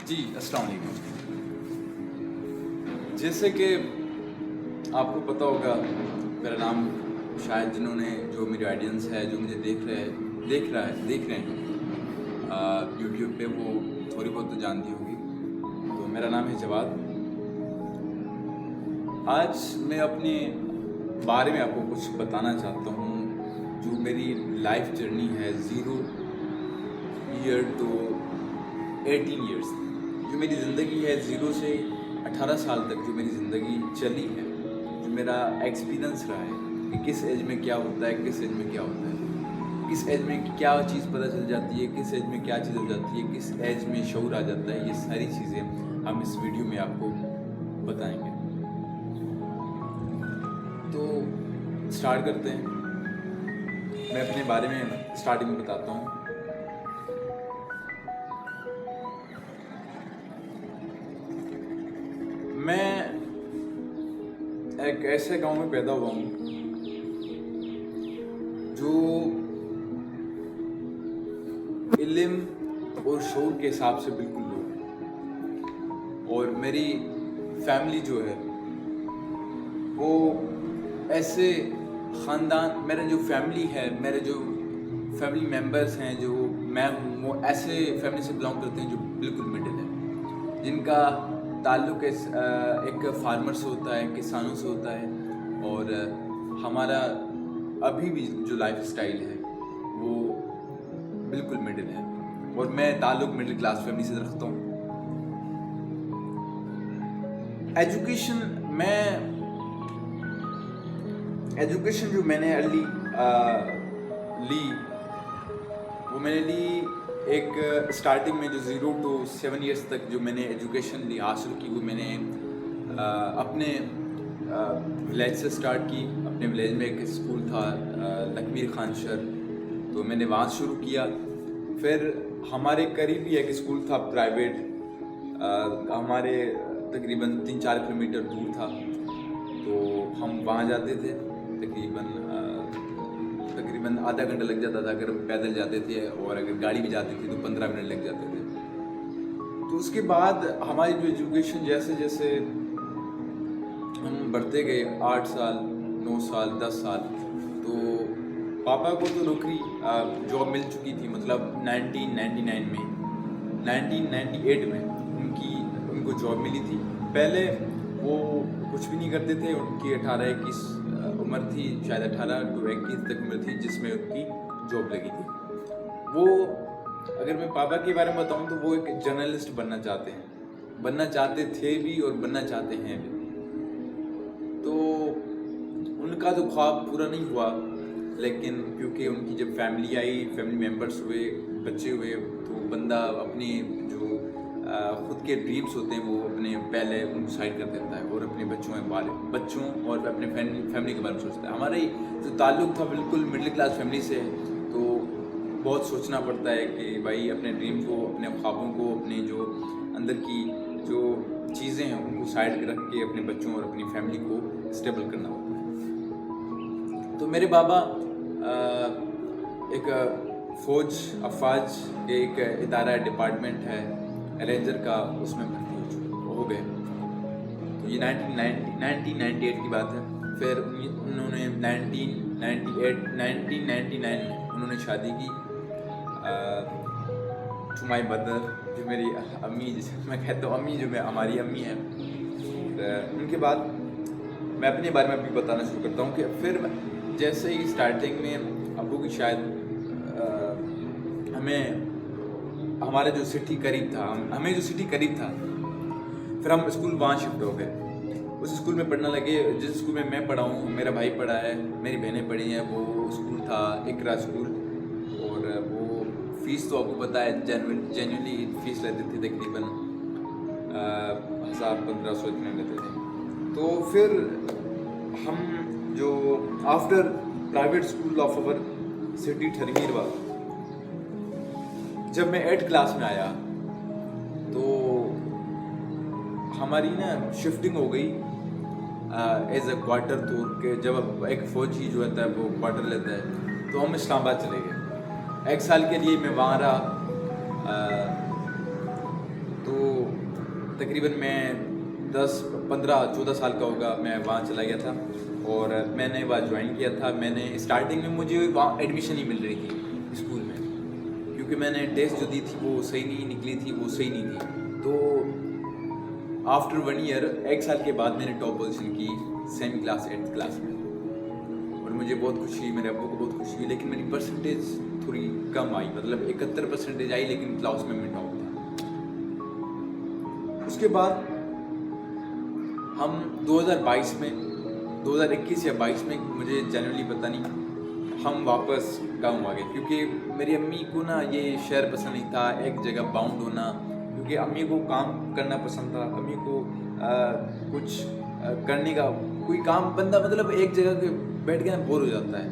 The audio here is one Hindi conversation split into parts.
जी, अस्सलाम वालेकुम। जैसे कि आपको पता होगा, मेरा नाम शायद जिन्होंने जो मेरी ऑडियंस है, जो मुझे देख रहे हैं यूट्यूब पे, वो थोड़ी बहुत तो जानती होगी। तो मेरा नाम है जवाद। आज मैं अपने बारे में आपको कुछ बताना चाहता हूँ, जो मेरी लाइफ जर्नी है 0 ईयर टू 18 ईयर्स। जो मेरी ज़िंदगी है 0 से 18 साल तक, जो मेरी ज़िंदगी चली है, जो मेरा एक्सपीरियंस रहा है कि किस एज में क्या होता है, किस एज में क्या होता है, किस एज में क्या चीज़ पता चल जाती है, किस एज में क्या चीज़ हो जाती है, किस एज में शऊर आ जाता है। ये सारी चीज़ें हम इस वीडियो में आपको बताएंगे। तो स्टार्ट करते हैं। मैं अपने बारे में स्टार्टिंग में बताता हूँ। मैं एक ऐसे गांव में पैदा हुआ हूँ जो इल्म और शऊर के हिसाब से बिल्कुल लो है। और मेरी फैमिली जो है वो ऐसे ख़ानदान, मेरा जो फैमिली है, मेरे जो फैमिली मेम्बर्स हैं, जो मैं हूँ, वो ऐसे फैमिली से बिलोंग करते हैं जो बिल्कुल मिडिल है, जिनका ताल्लुक़ एक फार्मर से होता है, किसानों से होता है। और हमारा अभी भी जो लाइफ स्टाइल है वो बिल्कुल मिडिल है, और मैं ताल्लुक़ मिडिल क्लास फैमिली से रखता हूँ। एजुकेशन जो मैंने अर्ली ली, वो मैंने ली एक स्टार्टिंग में जो 0 to 7 ईयर्स तक जो मैंने एजुकेशन ली, हासिल की, वो मैंने अपने विलेज से स्टार्ट की। अपने विलेज में एक स्कूल था, लखमीर खान शर, तो मैंने वहाँ शुरू किया। फिर हमारे करीब ही एक स्कूल था प्राइवेट, हमारे तकरीबन 3-4 किलोमीटर दूर था, तो हम वहाँ जाते थे। तकरीबन आधा घंटा लग जाता था अगर हम पैदल जाते थे, और अगर गाड़ी भी जाती थी तो 15 मिनट लग जाते थे। तो उसके बाद हमारी जो एजुकेशन, जैसे जैसे हम बढ़ते गए, 8 साल, 9 साल, 10 साल, तो पापा को तो नौकरी जॉब मिल चुकी थी। मतलब 1999 में, 1998 में उनको जॉब मिली थी। पहले वो कुछ भी नहीं करते थे। उनकी 18-21 उम्र थी, शायद 18 to 21 तक उम्र थी जिसमें उनकी जॉब लगी थी। वो, अगर मैं पापा के बारे में बताऊं तो वो एक जर्नलिस्ट बनना चाहते थे भी, और बनना चाहते हैं भी। तो उनका तो ख्वाब पूरा नहीं हुआ, लेकिन क्योंकि उनकी जब फैमिली आई, फैमिली मेम्बर्स हुए, बच्चे हुए, तो बंदा अपनी जो खुद के ड्रीम्स होते हैं वो अपने पहले उनको साइड कर देता है, और अपने बच्चों और अपने फैमिली के बारे में सोचता है। हमारा जो ताल्लुक़ था बिल्कुल मिडिल क्लास फैमिली से, तो बहुत सोचना पड़ता है कि भाई अपने ड्रीम को, अपने ख्वाबों को, अपने जो अंदर की जो चीज़ें हैं उनको साइड रख के अपने बच्चों और अपनी फैमिली को स्टेबल करना होता है। तो मेरे बाबा एक अफवाज के एक इदारा डिपार्टमेंट है रेंजर का, उसमें भर्ती हो गए। तो ये 1998 की बात है। फिर उन्होंने 1999 में उन्होंने शादी की टू माई मदर, जो मेरी अम्मी, जिसे मैं कहता हूँ अम्मी, जो हमारी अम्मी है। उनके बाद मैं अपने बारे में भी बताना शुरू करता हूँ कि फिर जैसे ही स्टार्टिंग में अब्बू की शायद हमारा जो सिटी करीब था, फिर हम स्कूल वहाँ शिफ्ट हो गए। उस स्कूल में पढ़ने लगे जिस स्कूल में मैं पढ़ा हूँ, मेरा भाई पढ़ा है, मेरी बहनें पढ़ी हैं। वो स्कूल था इकरा स्कूल, और वो फ़ीस तो आपको पता है, जेन्युइनली फ़ीस लेते थे तकरीबन 1000-1500 इतने लेते थे। तो फिर हम जो after private school of our city ठरमीरवा, जब मैं 8th क्लास में आया तो हमारी ना शिफ्टिंग हो गई एज अ क्वार्टर टूर के। जब एक फ़ौजी जो होता है वो क्वार्टर लेता है, तो हम इस्लामाबाद चले गए। 1 साल के लिए मैं वहाँ रहा। तो तकरीबन मैं 10-15-14 साल का होगा, मैं वहाँ चला गया था और मैंने वहाँ ज्वाइन किया था। मैंने स्टार्टिंग में मुझे वहाँ एडमिशन ही मिल रही थी स्कूल में, क्योंकि मैंने टेस्ट जो दी थी वो सही नहीं निकली थी, वो सही नहीं थी। तो आफ्टर 1 ईयर, 1 साल के बाद मैंने टॉप पोजीशन की सेमी क्लास 8th क्लास में, और मुझे बहुत खुशी, मेरे अब्बू को बहुत खुशी हुई। लेकिन मेरी परसेंटेज थोड़ी कम आई, मतलब 71% आई, लेकिन क्लास में मैं टॉप था। उसके बाद हम 2021 या 22 में, मुझे जनरली पता नहीं, हम वापस गाँव आ गए, क्योंकि मेरी अम्मी को ना ये शहर पसंद नहीं था, एक जगह बाउंड होना, क्योंकि अम्मी को काम करना पसंद था। अम्मी को कुछ करने का कोई काम, बंदा मतलब एक जगह के बैठ के ना बोर हो जाता है,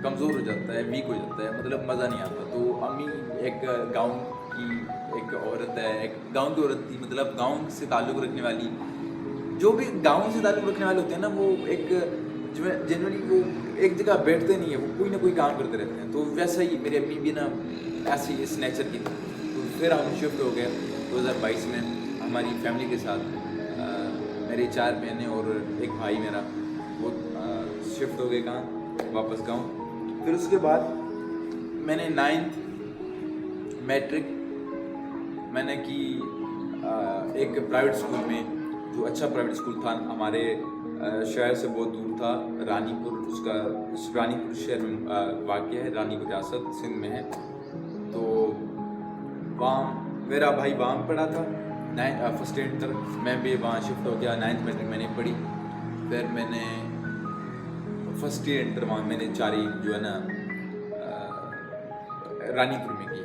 कमज़ोर हो जाता है, वीक हो जाता है, मतलब मज़ा नहीं आता। तो अम्मी एक गांव की एक औरत है, एक गांव की औरत थी, मतलब गांव से ताल्लुक़ रखने वाली। जो भी गांव से ताल्लुक़ रखने वाले होते हैं ना, वो एक जनरली वो एक जगह बैठते नहीं है, वो कोई ना कोई काम करते रहते हैं। तो वैसा ही मेरी अम्मी भी ना ऐसी इस नेचर की थी। तो फिर हम शिफ्ट हो गए 2022 में हमारी फैमिली के साथ। मेरी 4 बहनें और एक भाई मेरा, वो शिफ्ट हो गए कहाँ, वापस गाँव। फिर उसके बाद मैंने 9th मैट्रिक मैंने की एक प्राइवेट स्कूल में, जो अच्छा प्राइवेट स्कूल था, हमारे शहर से बहुत दूर था, रानीपुर, उसका रानीपुर शहर में वाक़या है, रानीपुर रियासत सिंध में है। तो वहाँ मेरा भाई वहाँ पढ़ा था, 1st इंटर, मैं भी वहाँ शिफ्ट हो गया। 9th मैट्रिक मैंने पढ़ी, फिर मैंने 1st ईयर इंटर वहाँ मैंने 4 जो है ना रानीपुर में की।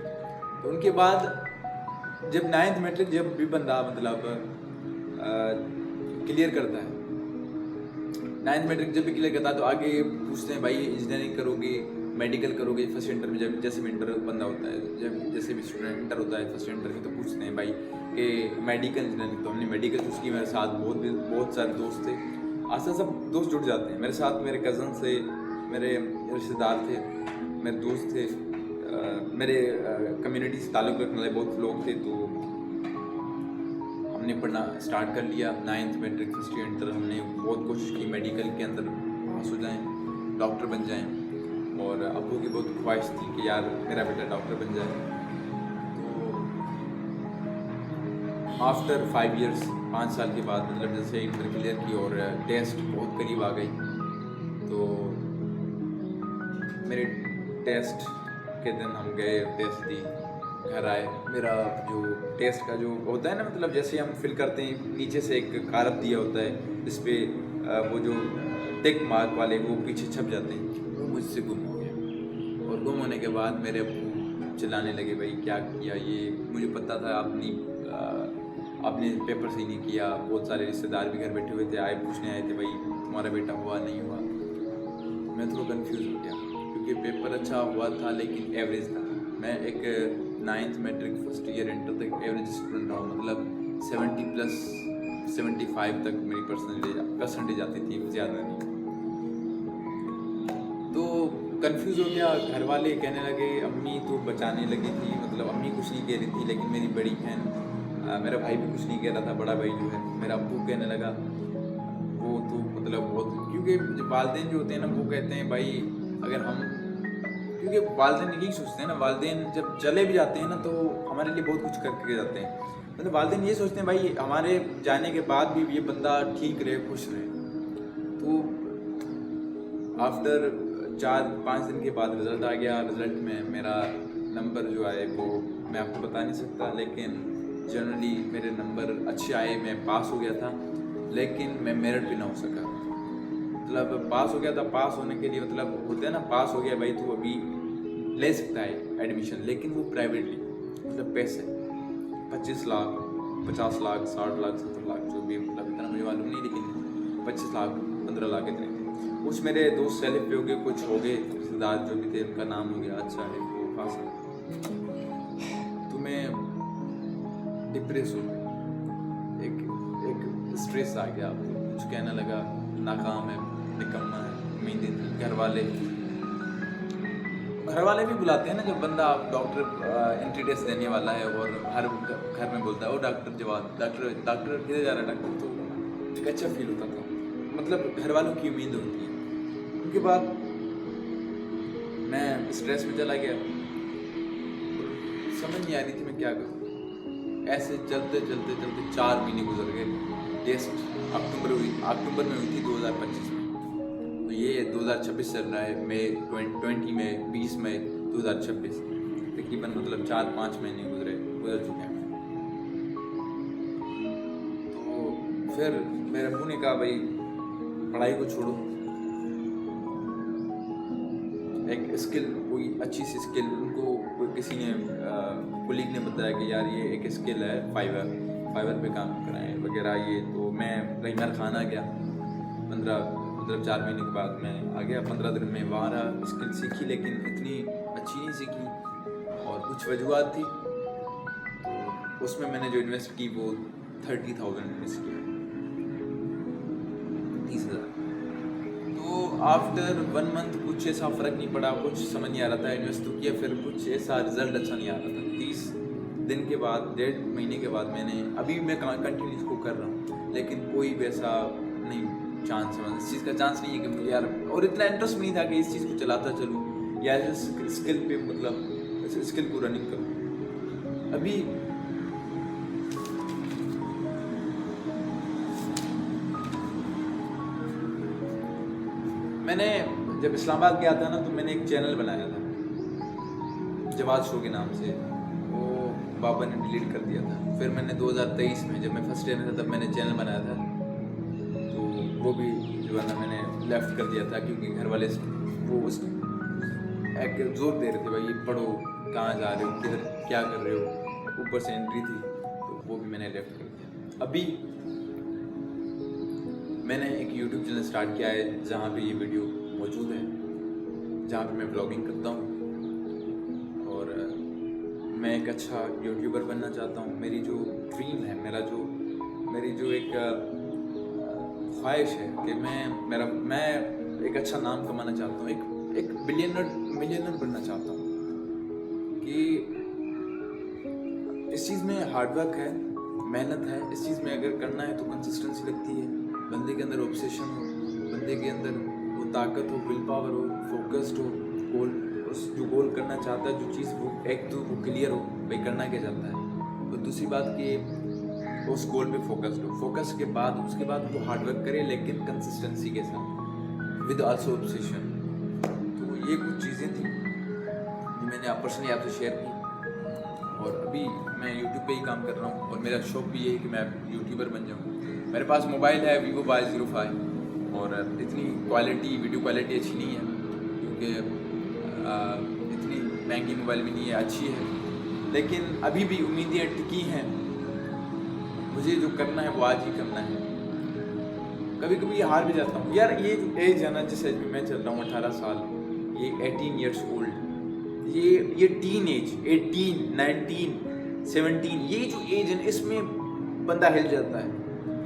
तो उनके बाद जब 9th मैट्रिक जब भी बंदा मतलब क्लियर करता है, 9th मैट्रिक जब भी क्लियर करता है, तो आगे पूछते हैं भाई इंजीनियरिंग करोगे, मेडिकल करोगे। 1st इंटर में जब जैसे भी इंटर बंदा होता है, जब जैसे भी स्टूडेंट इंटर होता है 1st इंटर में, तो पूछते हैं भाई कि मेडिकल इंजीनियरिंग। तो हमने मेडिकल चूज़ की। मेरे साथ बहुत सारे दोस्त थे, आस्ते सब दोस्त जुड़ जाते हैं मेरे साथ। मेरे कज़न थे, मेरे रिश्तेदार थे, मेरे दोस्त थे, मेरे कम्युनिटी से ताल्लुक़ रखने वाले बहुत लोग थे। तो हमने पढ़ना स्टार्ट कर लिया। 9th matric 1st year inter हमने बहुत कोशिश की मेडिकल के अंदर पास हो जाएं, डॉक्टर बन जाएं, और अब्बू की बहुत ख्वाहिश थी कि यार मेरा बेटा डॉक्टर बन जाए। तो आफ्टर 5 ईयर्स, 5 साल के बाद, मतलब जैसे इंटर क्लियर की और टेस्ट बहुत करीब आ गई, तो मेरे टेस्ट के दिन हम गए, टेस्ट दी, घर आए। मेरा जो टेस्ट का जो होता है ना, मतलब जैसे हम फिल करते हैं, नीचे से एक कारब दिया होता है जिस पे वो जो टिक मार्क वाले वो पीछे छप जाते हैं, वो मुझसे गुम हो गया। और गुम होने के बाद मेरे अब्बू चिल्लाने लगे, भाई क्या किया ये, मुझे पता था आपने पेपर सही नहीं किया। बहुत सारे रिश्तेदार भी घर बैठे हुए थे, पूछने आए थे भाई तुम्हारा बेटा हुआ नहीं हुआ। मैं थोड़ा कंफ्यूज हो गया, क्योंकि पेपर अच्छा हुआ था लेकिन एवरेज था। मैं एक 9th matric 1st year inter तक एवरेज स्टूडेंट रहा, मतलब 70+75 तक मेरी परसेंटेज आती थी, ज़्यादा नहीं। तो कंफ्यूज हो गया। घर वाले कहने लगे, अम्मी तो बचाने लगी थी, मतलब अम्मी कुछ नहीं कह रही थी, लेकिन मेरी बड़ी बहन, मेरा भाई भी कुछ नहीं कह रहा था, बड़ा भाई जो है मेरा अब्बू कहने लगा वो तो मतलब बहुत, क्योंकि जो वालिदैन जो होते हैं ना, वो कहते हैं भाई अगर हम, क्योंकि वालिदैन यही सोचते हैं ना, वालिदैन जब चले भी जाते हैं ना तो हमारे लिए बहुत कुछ करके जाते हैं। मतलब वालिदैन ये सोचते हैं भाई हमारे जाने के बाद भी ये बंदा ठीक रहे, खुश रहे। तो आफ्टर 4-5 दिन के बाद रिज़ल्ट आ गया। रिज़ल्ट में मेरा नंबर जो आए वो मैं आपको बता नहीं सकता, लेकिन जनरली मेरे नंबर अच्छे आए, मैं पास हो गया था, लेकिन मैं मेरिट भी ना हो सका। मतलब पास हो गया था, पास होने के लिए मतलब होते हैं ना, पास हो गया भाई तू अभी ले सकता है एडमिशन, लेकिन वो प्राइवेटली, मतलब पैसे 25 लाख 50 लाख 60 लाख 70 लाख जो भी, मतलब इतना मुझे मालूम नहीं, लेकिन 25 लाख 15 लाख इतने थे। कुछ मेरे दोस्त सेलेक्ट भी हो गए, कुछ हो गए, रिश्तेदार जो भी थे उनका नाम हो गया, अच्छा है वो पास है। तो मैं डिप्रेस हो गया, एक स्ट्रेस आ गया, कुछ कहने लगा नाकाम है, निकम्मा है, उम्मीदें थी, घर वाले घर वाले भी बुलाते हैं ना, जब बंदा डॉक्टर एंट्री टेस्ट देने वाला है और हर घर में बोलता है ओ डॉक्टर जवाब, डॉक्टर डॉक्टर किधर जा रहा है डॉक्टर, तो एक अच्छा फील होता था। मतलब घर वालों की उम्मीद होती है। उनके बाद मैं स्ट्रेस में चला गया, समझ नहीं आ रही थी मैं क्या करूँ। ऐसे चलते चलते चलते 4 महीने गुजर गए। टेस्ट अक्टूबर में हुई थी 2025 में, तो ये 2026 चल रहा है, मई 20 में 20 मई 2026, तकरीबन मतलब 4-5 महीने गुजर चुके हैं। तो फिर मेरे अब्बू ने कहा भाई पढ़ाई को छोड़ो, एक स्किल, कोई अच्छी सी स्किल, उनको कोई किसी ने कुलीग ने बताया कि यार ये एक स्किल है, फाइवर पे काम कराएं वगैरह ये। तो मैं रहीमर खान आ गया, 4 महीने के बाद मैं आ गया। 15 दिन में वहाँ रहा, स्किल सीखी, लेकिन इतनी अच्छी नहीं सीखी और कुछ वजूहत थी। तो उसमें मैंने जो इन्वेस्ट की वो 30,000 इन्वेस्ट किया, 30,000। तो आफ्टर 1 मंथ कुछ ऐसा फ़र्क नहीं पड़ा, कुछ समझ नहीं आ रहा था, इन्वेस्ट तो किया, फिर कुछ ऐसा रिजल्ट अच्छा नहीं आ रहा था। 30 दिन के बाद, 1.5 महीने के बाद अभी मैं कंटिन्यू इसको कर रहा हूँ, लेकिन कोई वैसा नहीं चांस है, इस चीज़ का चांस नहीं है कि मुझे यार, और इतना इंटरेस्ट नहीं था कि इस चीज़ को चलाता चलूँ या स्किल पे, मतलब स्किल को रनिंग करूँ। अभी मैंने जब इस्लामाबाद गया था ना, तो मैंने एक चैनल बनाया था जवाद शो के नाम से, वो बाबा ने डिलीट कर दिया था। फिर मैंने 2023 में, जब मैं फर्स्ट ईयर में था, तब मैंने चैनल बनाया था, तो वो भी जो है ना मैंने लेफ्ट कर दिया था, क्योंकि घर वाले वो उस एक जोर दे रहे थे भाई पढ़ो, कहाँ जा रहे हो, किधर क्या कर रहे हो, ऊपर से एंट्री थी, तो वो भी मैंने लेफ्ट कर दिया। अभी मैंने एक YouTube चैनल स्टार्ट किया है जहाँ पे ये वीडियो मौजूद है, जहाँ पे मैं ब्लॉगिंग करता हूँ और मैं एक अच्छा यूट्यूबर बनना चाहता हूँ। मेरी जो ड्रीम है, मेरी जो एक ख्वाहिश है कि मैं एक अच्छा नाम कमाना चाहता हूँ, एक मिलियनर बनना चाहता हूँ। कि इस चीज़ में हार्डवर्क है, मेहनत है, इस चीज़ में अगर करना है तो कंसिस्टेंसी लगती है, बंदे के अंदर ऑब्सेशन हो, बंदे के अंदर वो ताकत हो, विल पावर हो, फोकस्ड हो, जो गोल करना चाहता है, जो चीज़ वो एक तो वो क्लियर हो भाई करना क्या चाहता है, और दूसरी बात कि उस गोल पे फोकस्ड हो, फोकस के बाद उसके बाद वो हार्डवर्क करे, लेकिन कंसिस्टेंसी के साथ, विद आल्सो ऑब्सेशन। तो ये कुछ चीज़ें थी जो मैंने पर्सनली आपसे शेयर की, और अभी मैं यूट्यूब पे ही काम कर रहा हूँ, और मेरा शौक भी ये है कि मैं यूट्यूबर बन जाऊँ। मेरे पास मोबाइल है Vivo Y05, और इतनी वीडियो क्वालिटी अच्छी नहीं है, क्योंकि इतनी महंगी मोबाइल भी नहीं है, अच्छी है, लेकिन अभी भी उम्मीदें टिकी हैं। मुझे जो करना है वो आज ही करना है। कभी कभी हार भी जाता हूँ यार, ये एज है ना जिस एज में मैं चल रहा हूँ, 18 साल, ये 18 ईयर्स ओल्ड, ये टीन एज, 18, 19, 17, ये जो एज है इसमें बंदा हिल जाता है,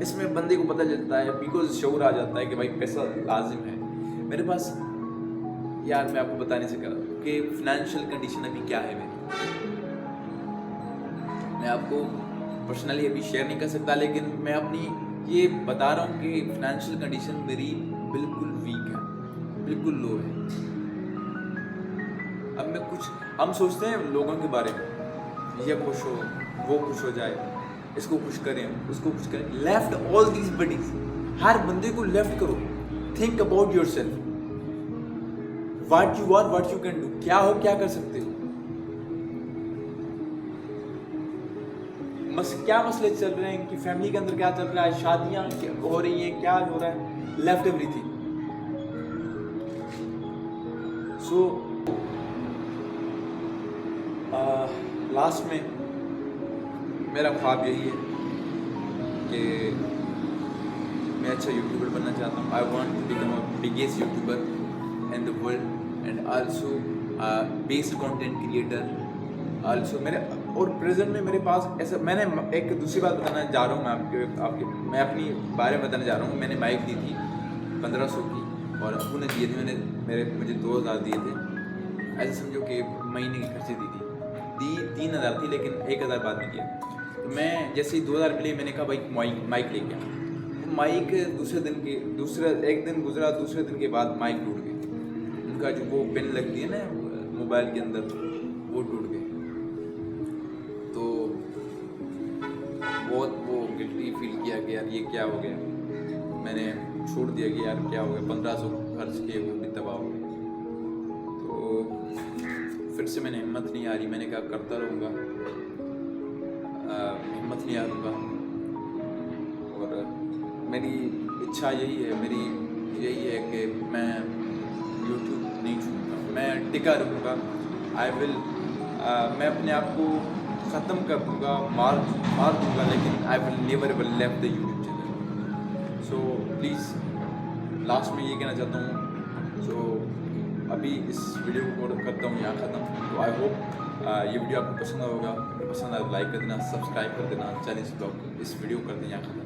इसमें बंदे को पता चलता है, बिकॉज शऊर आ जाता है कि भाई पैसा लाजिम है। मेरे पास यार मैं आपको बता नहीं सका कि फाइनेंशियल कंडीशन अभी क्या है मेरी, मैं आपको पर्सनली अभी शेयर नहीं कर सकता, लेकिन मैं अपनी ये बता रहा हूँ कि फाइनेंशियल कंडीशन मेरी बिल्कुल वीक है, बिल्कुल लो है। अब हम सोचते हैं लोगों के बारे में, ये खुश हो, वो खुश हो जाए, इसको खुश करें, उसको खुश करें, लेफ्ट ऑल दीज बडीज, हर बंदे को लेफ्ट करो, think about yourself, what you are, what you can do, क्या हो, क्या कर सकते हो, क्या मसले चल रहे हैं कि फैमिली के अंदर क्या चल रहा है, शादियां हो रही हैं, क्या हो रहा है, लेफ्ट एवरीथिंग। सो लास्ट में मेरा ख्वाब यही है कि मैं अच्छा यूट्यूबर बनना चाहता हूँ। I want to become a biggest YouTuber in the world, and also based content creator also. और प्रेजेंट में मेरे पास ऐसा, मैंने एक दूसरी बात बताना जा रहा हूँ मैं अपनी बारे में बताने जा रहा हूँ। मैंने बाइक दी थी 1500 की, और अबू ने दिए थे, मुझे 2000 दिए थे। ऐसे समझो कि महीने की खर्चे दी 3,000 थी, लेकिन 1,000 बाद में दिया। तो मैं जैसे ही 2,000 मिले, मैंने कहा भाई माइक लेके आ। तो माइक एक दिन गुजरा, दूसरे दिन के बाद माइक टूट गई। उनका जो वो पिन लगती है ना मोबाइल के अंदर, वो टूट गई। तो बहुत वो गिल्टी फील किया कि यार ये क्या हो गया। मैंने छोड़ दिया कि यार क्या हो गया, 1,500 खर्च किए वो भी तबाह हो गए। तो फिर से मैंने हिम्मत नहीं आ रही, मैंने कहा करता रहूँगा, हिम्मत नहीं हारूँगा। और मेरी इच्छा यही है कि मैं यूट्यूब नहीं छोड़ूंगा, मैं टिका रहूँगा। मैं अपने आप को ख़त्म कर दूँगा, मार दूँगा, लेकिन I will never ever left the YouTube channel. So please last में ये कहना चाहता हूँ, सो अभी इस वीडियो को करता हूँ यहाँ ख़त्म। तो आई होप ये वीडियो आपको पसंद होगा। पसंद आए तो लाइक कर देना, सब्सक्राइब कर देना, चैनल इस वीडियो को कर दें यहाँ ख़त्म।